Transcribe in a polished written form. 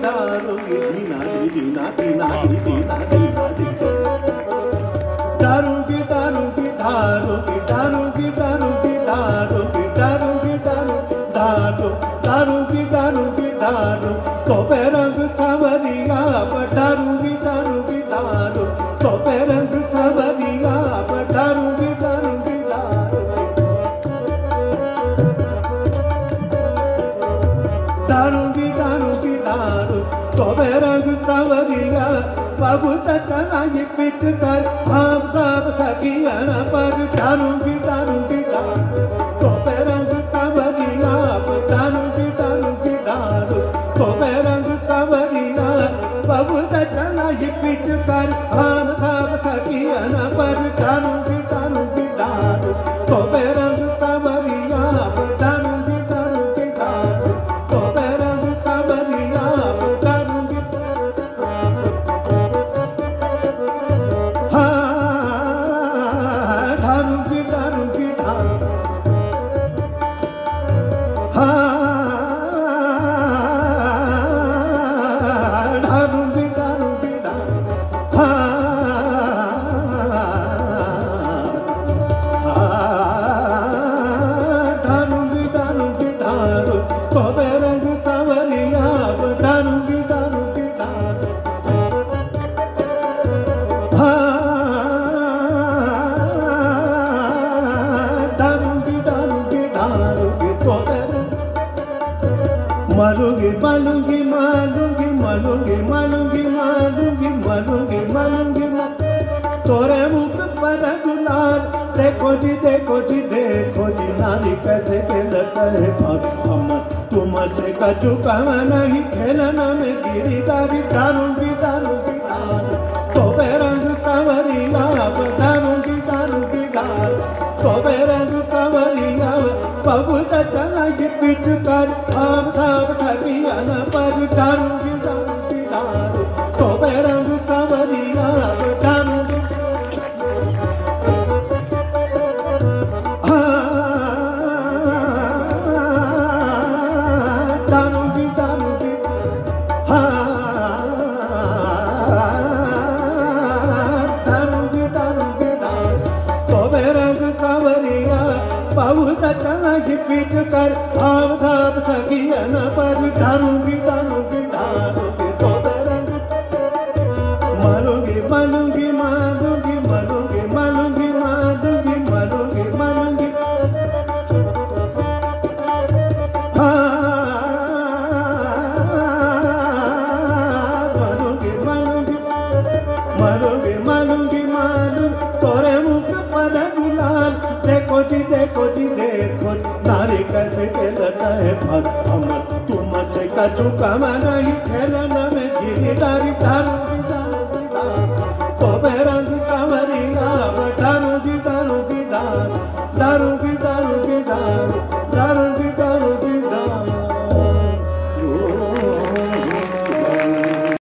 दारूंगी दीना दीना दीना दीना दीना दीना दारूंगी दारूंगी दारूंगी दारूंगी दारूंगी दारूंगी दारूंगी दारू दारूंगी दारूंगी दारू तो रंग सावरिया दारूंगी दारूंगी दारू तो रंग सावरिया दारूंगी दारूंगी दारू दारूंगी दारूंगी दारू तो रंग सावरिया बाबू चला ये पिच कर हम सब सखिया पर दारूंगी दारूंगी दारू तो रंग सावरिया दारूंगी दारूंगी दारू तो रंग सावरिया बाबू चला ये पिच कर हम सब सखिया पर दारूंगी दारूंगी दारू तो रंग सावरिया दारूंगी दारूंगी दारू तो रंग सावरिया दारूंगी दारूंगी दारूंगी दारू दारूंगी दारूंगी दारू दारूंगी दारूंगी दारू तो रंग सावरिया दारूंगी दारूंगी दारू दारूंगी दारूंगी दारूंगी तो मालूंगी मालूंगी मालूंगी मालूंगी मालूंगी मालूंगी मालूंगी मालूंगी तोरे मुख पर गुलाल देखो जी नारी कैसे खेलता है हम तुम से कचू कावा नहीं खेलना में गिरी दारी दारूंगी दारूंगी दारू तो रंग सावरिया दारूंगी दारूंगी दारू तो रंग सावरिया बाबू चला ये पिच कर हम सब सखिया पर दारूंगी दारूंगी दारू तो रंग सावरिया दारूंगी दारूंगी दारूंगी दारूंगी दारूंगी दारू तो रंग सावरिया बाबू चला ये पिच कर हम सब सखिया पर दारूंगी दारूंगी दारूंगी तो रंग मालूंगी मालूंगी मालूंगी मालूंगी मालूंगी मालूंगी मालूंगी मालूंगी मालूंगी मालूंगी मालूंगी मालूंगी मालूंगी तोरे मुख पर गुलाल देखो जी नारी कैसे खेलता है फल हम तुम से कचू कामा नहीं खेलना में धीरे दारी दारूंगी दारूंगी दारू तो रंग सावरिया दारूंगी दारूंगी दारू दारूंगी